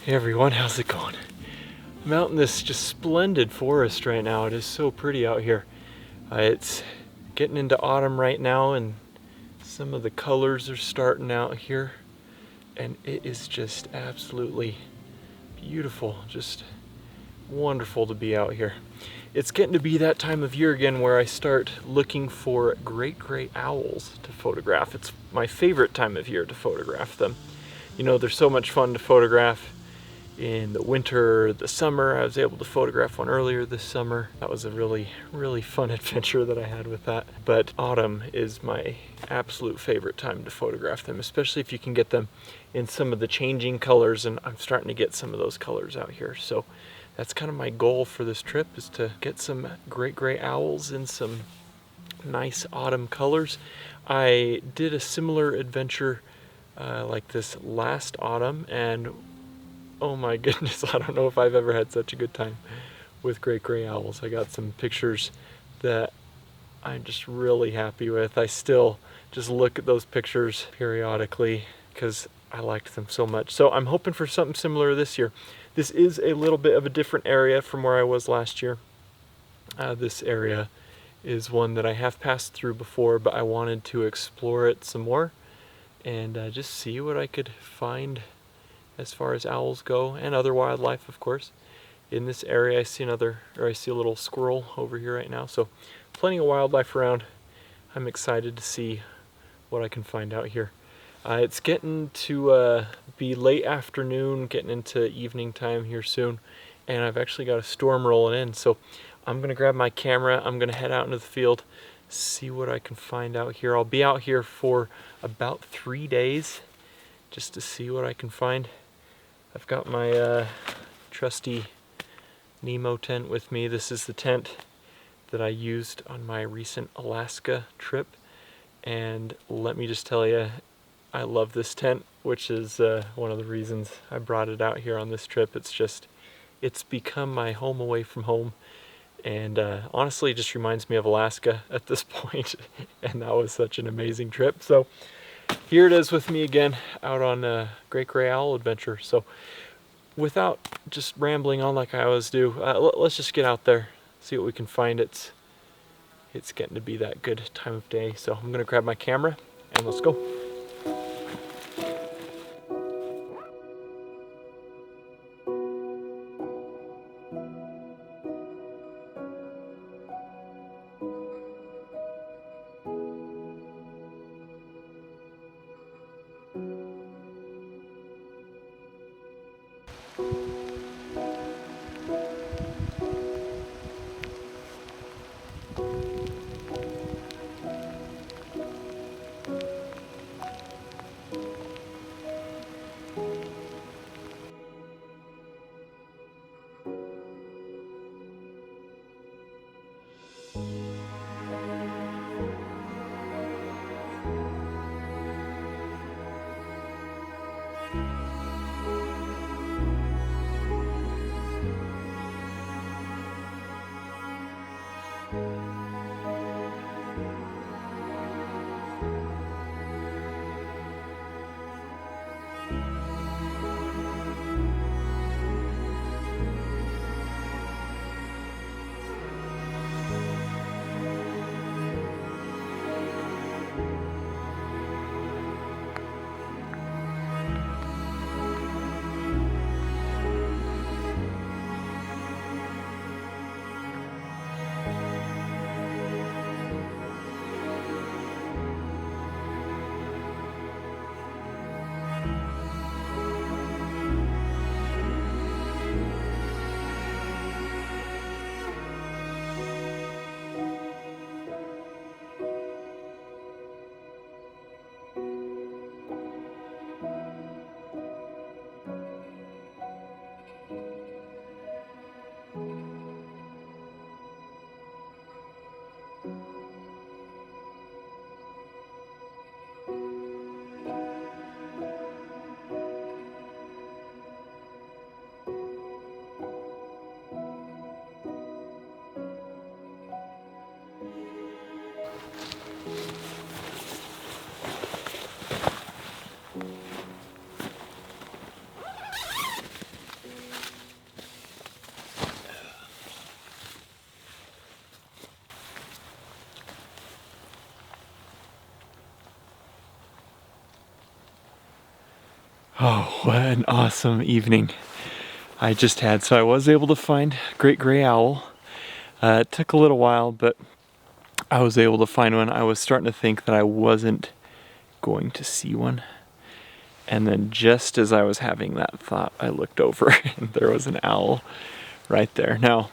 Hey everyone, how's it going? I'm out in this just splendid forest right now. It is so pretty out here. It's getting into autumn right now and some of the colors are starting out here. And it is just absolutely beautiful, just wonderful to be out here. It's getting to be that time of year again where I start looking for great gray owls to photograph. It's my favorite time of year to photograph them. You know, they're so much fun to photograph in the winter, the summer. I was able to photograph one earlier this summer. That was a really fun adventure that I had with that. But autumn is my absolute favorite time to photograph them, especially if you can get them in some of the changing colors, and I'm starting to get some of those colors out here. So that's kind of my goal for this trip, is to get some great gray owls in some nice autumn colors. I did a similar adventure like this last autumn, and oh my goodness, I don't know if I've ever had such a good time with great gray owls. I got some pictures that I'm just really happy with. I still just look at those pictures periodically because I liked them so much. So I'm hoping for something similar this year. This is a little bit of a different area from where I was last year. This area is one that I have passed through before, but I wanted to explore it some more and just see what I could find as far as owls go, and other wildlife, of course. In this area, I see a little squirrel over here right now, so plenty of wildlife around. I'm excited to see what I can find out here. It's getting to be late afternoon, getting into evening time here soon, and I've actually got a storm rolling in, so I'm gonna grab my camera, I'm gonna head out into the field, see what I can find out here. I'll be out here for about 3 days just to see what I can find. I've got my trusty Nemo tent with me. This is the tent that I used on my recent Alaska trip, and let me just tell you, I love this tent, which is one of the reasons I brought it out here on this trip. It's become my home away from home, and honestly it just reminds me of Alaska at this point, and that was such an amazing trip. So here it is with me again, out on a great gray owl adventure. So without just rambling on like I always do, let's just get out there, see what we can find. It's getting to be that good time of day. So I'm gonna grab my camera and let's go. Oh, what an awesome evening I just had. So I was able to find a great gray owl. It took a little while, but I was able to find one. I was starting to think that I wasn't going to see one. And then just as I was having that thought, I looked over and there was an owl right there. Now,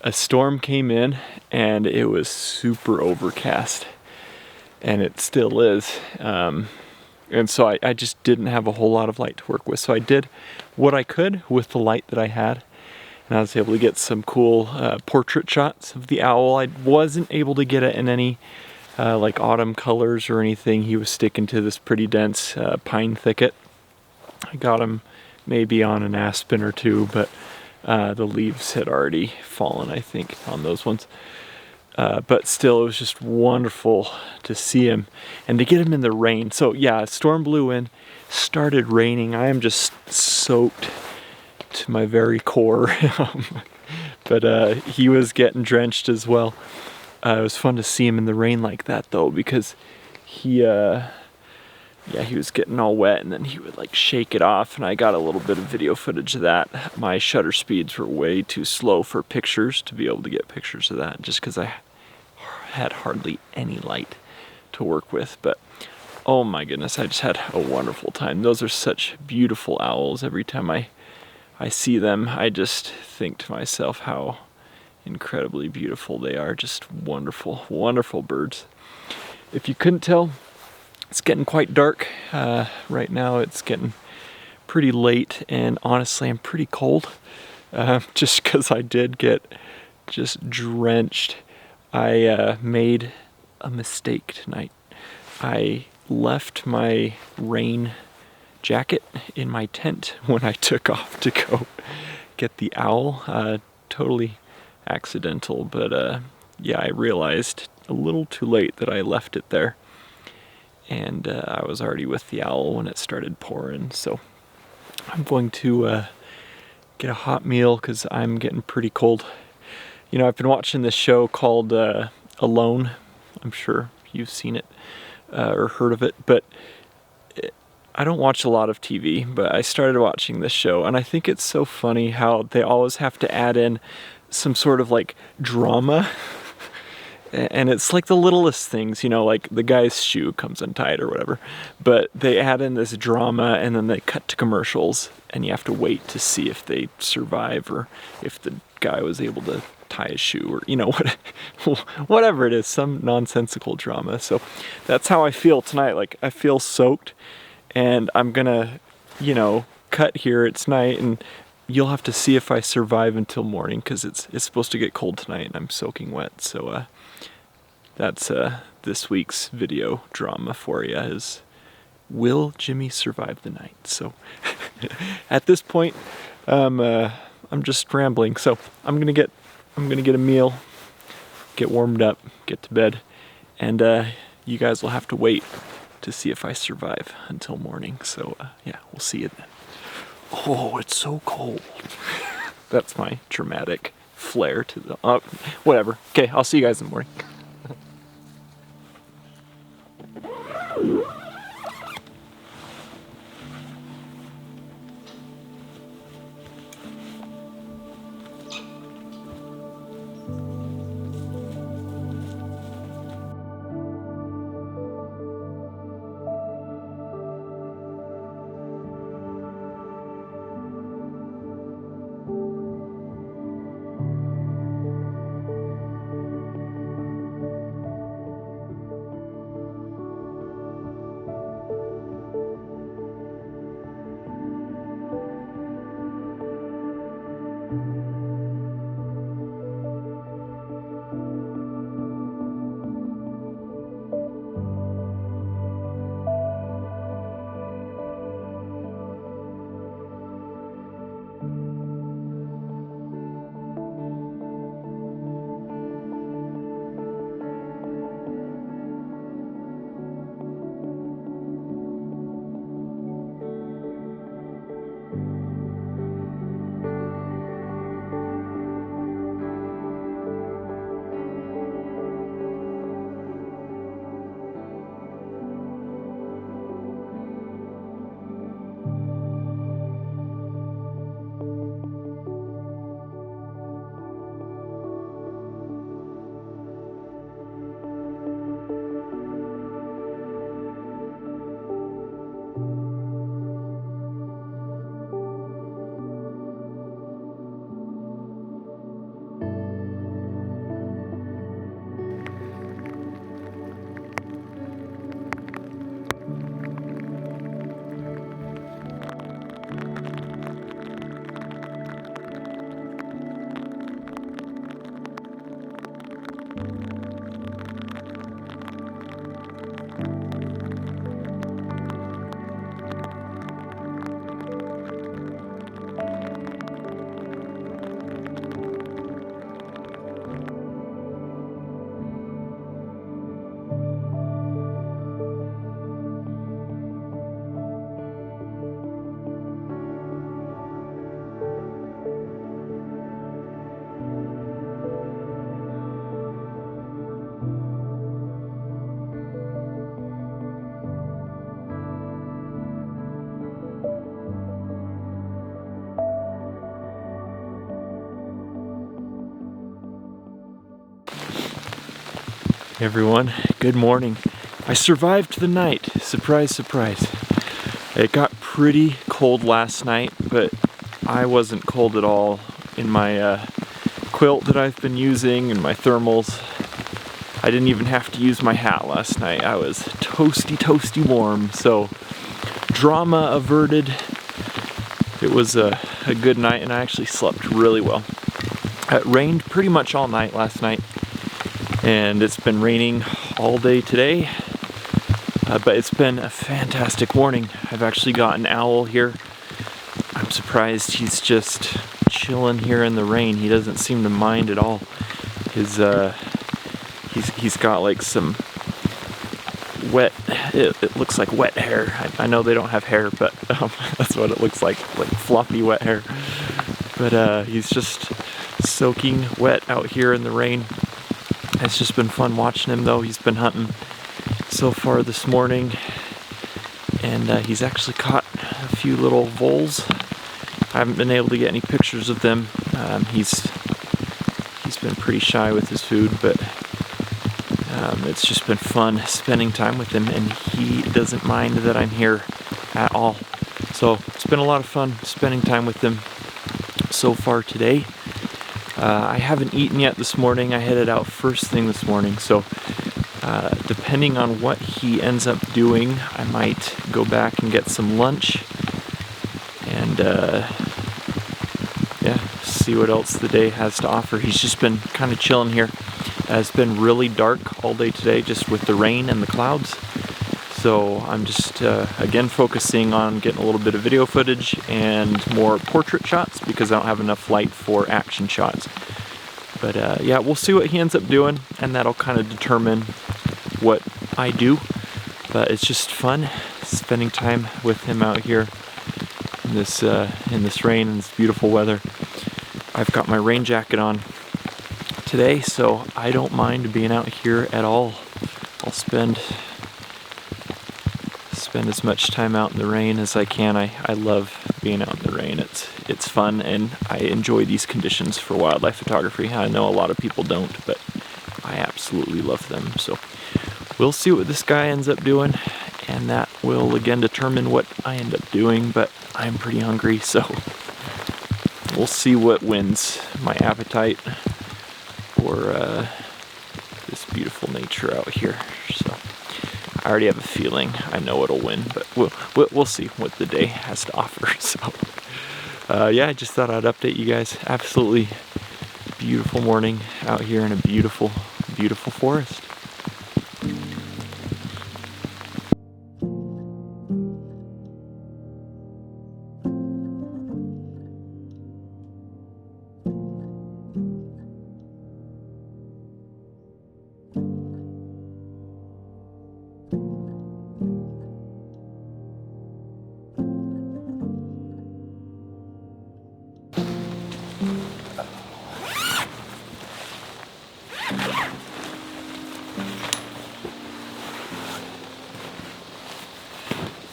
a storm came in and it was super overcast, and it still is. And so I just didn't have a whole lot of light to work with. So I did what I could with the light that I had, and I was able to get some cool portrait shots of the owl. I wasn't able to get it in any like autumn colors or anything. He was sticking to this pretty dense pine thicket. I got him maybe on an aspen or two, but the leaves had already fallen, I think, on those ones. But still, it was just wonderful to see him and to get him in the rain. So yeah, a storm blew in, started raining. I am just soaked to my very core. But he was getting drenched as well. It was fun to see him in the rain like that though, because he was getting all wet, and then he would like shake it off, and I got a little bit of video footage of that. My shutter speeds were way too slow for pictures to be able to get pictures of that, just because I had hardly any light to work with. But oh my goodness, I just had a wonderful time. Those are such beautiful owls. Every time I see them, I just think to myself how incredibly beautiful they are. Just wonderful, wonderful birds. If you couldn't tell, it's getting quite dark right now. It's getting pretty late, and honestly I'm pretty cold, just because I did get just drenched. I made a mistake tonight. I left my rain jacket in my tent when I took off to go get the owl. Totally accidental, but yeah, I realized a little too late that I left it there. And I was already with the owl when it started pouring, so I'm going to get a hot meal because I'm getting pretty cold. You know, I've been watching this show called Alone. I'm sure you've seen it or heard of it, but I don't watch a lot of TV, but I started watching this show, and I think it's so funny how they always have to add in some sort of like drama. And it's like the littlest things, you know, like the guy's shoe comes untied or whatever. But they add in this drama, and then they cut to commercials, and you have to wait to see if they survive or if the guy was able to tie his shoe, or, you know, whatever it is, some nonsensical drama. So that's how I feel tonight. Like, I feel soaked, and I'm gonna, you know, cut here. It's night, and you'll have to see if I survive until morning, because it's supposed to get cold tonight, and I'm soaking wet. So that's this week's video drama for you, is will Jimmy survive the night? So at this point, I'm just rambling. So I'm gonna get a meal, get warmed up, get to bed, and you guys will have to wait to see if I survive until morning. So yeah, we'll see you then. Oh, it's so cold. That's my dramatic flair to the whatever. Okay, I'll see you guys in the morning. Everyone, good morning. I survived the night. Surprise, surprise. It got pretty cold last night, but I wasn't cold at all in my quilt that I've been using and my thermals. I didn't even have to use my hat last night. I was toasty warm, so drama averted. It was a good night, and I actually slept really well. It rained pretty much all night last night, and it's been raining all day today, but it's been a fantastic morning. I've actually got an owl here. I'm surprised he's just chilling here in the rain. He doesn't seem to mind at all. He's got like some wet, it looks like wet hair. I know they don't have hair, but that's what it looks like floppy wet hair. But he's just soaking wet out here in the rain. It's just been fun watching him though. He's been hunting so far this morning, and he's actually caught a few little voles. I haven't been able to get any pictures of them. He's been pretty shy with his food, but it's just been fun spending time with him, and he doesn't mind that I'm here at all. So it's been a lot of fun spending time with him so far today. I haven't eaten yet this morning. I headed out first thing this morning, so depending on what he ends up doing, I might go back and get some lunch and yeah, see what else the day has to offer. He's just been kind of chilling here. It's been really dark all day today, just with the rain and the clouds. So I'm just, again, focusing on getting a little bit of video footage and more portrait shots because I don't have enough light for action shots. But yeah, we'll see what he ends up doing, and that'll kind of determine what I do. But it's just fun spending time with him out here in this rain and this beautiful weather. I've got my rain jacket on today, so I don't mind being out here at all. I'll spend as much time out in the rain as I can. I love being out in the rain. It's fun, and I enjoy these conditions for wildlife photography. I know a lot of people don't, but I absolutely love them. So we'll see what this guy ends up doing, and that will again determine what I end up doing, but I'm pretty hungry, so we'll see what wins. My appetite for this beautiful nature out here. So I already have a feeling I know it'll win, but we'll see what the day has to offer. So yeah, I just thought I'd update you guys. Absolutely beautiful morning out here in a beautiful forest.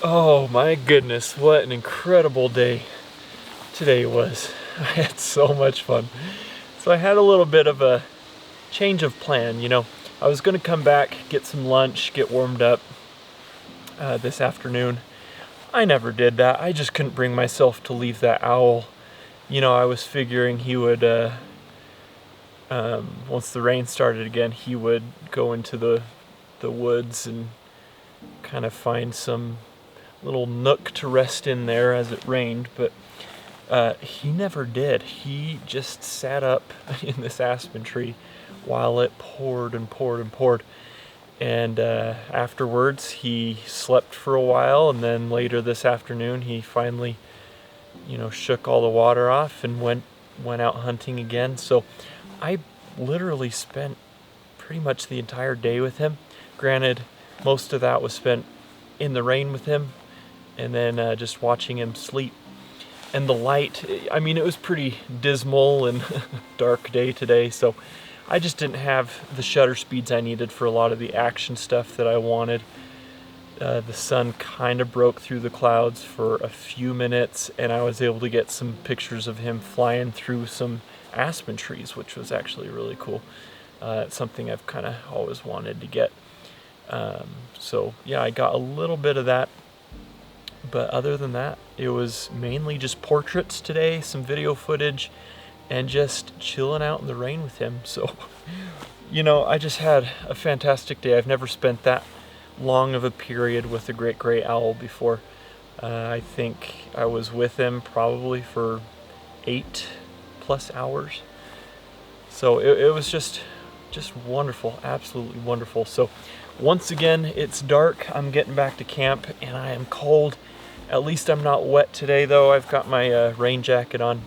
Oh my goodness, what an incredible day today was. I had so much fun. So I had a little bit of a change of plan, you know. I was going to come back, get some lunch, get warmed up this afternoon. I never did that. I just couldn't bring myself to leave that owl. You know, I was figuring he would, once the rain started again, he would go into the woods and kind of find some little nook to rest in there as it rained, but he never did. He just sat up in this aspen tree while it poured and poured and poured. And afterwards he slept for a while, and then later this afternoon he finally, you know, shook all the water off and went out hunting again. So I literally spent pretty much the entire day with him. Granted, most of that was spent in the rain with him, and then just watching him sleep. And the light, I mean, it was pretty dismal and dark day today, so I just didn't have the shutter speeds I needed for a lot of the action stuff that I wanted. The sun kind of broke through the clouds for a few minutes, and I was able to get some pictures of him flying through some aspen trees, which was actually really cool. It's something I've kind of always wanted to get. So yeah, I got a little bit of that, but other than that, it was mainly just portraits today, some video footage, and just chilling out in the rain with him. So, you know, I just had a fantastic day. I've never spent that long of a period with a great gray owl before. I think I was with him probably for 8+ hours. So it was just wonderful, absolutely wonderful. So once again, it's dark. I'm getting back to camp and I am cold. At least I'm not wet today though. I've got my rain jacket on.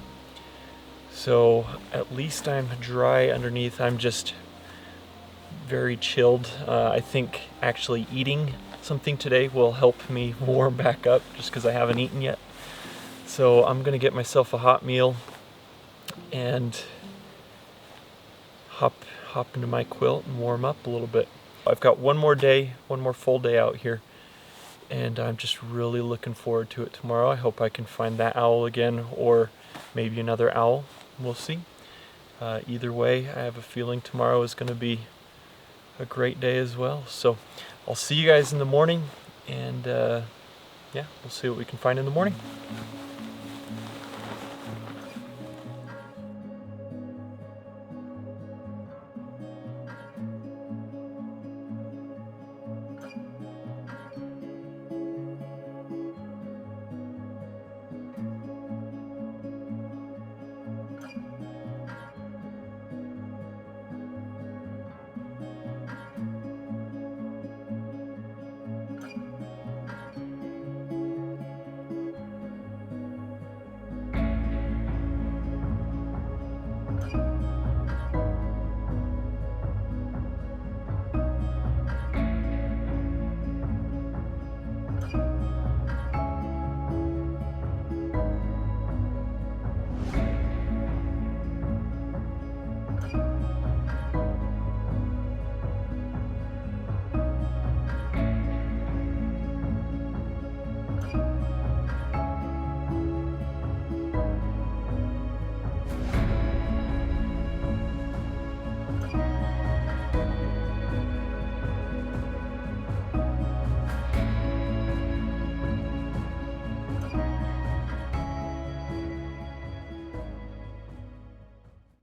So at least I'm dry underneath. I'm just very chilled. I think actually eating something today will help me warm back up just because I haven't eaten yet. So I'm gonna get myself a hot meal and hop into my quilt and warm up a little bit. I've got one more day, one more full day out here, and I'm just really looking forward to it tomorrow. I hope I can find that owl again, or maybe another owl. We'll see. Either way, I have a feeling tomorrow is going to be a great day as well. So I'll see you guys in the morning, and yeah, we'll see what we can find in the morning.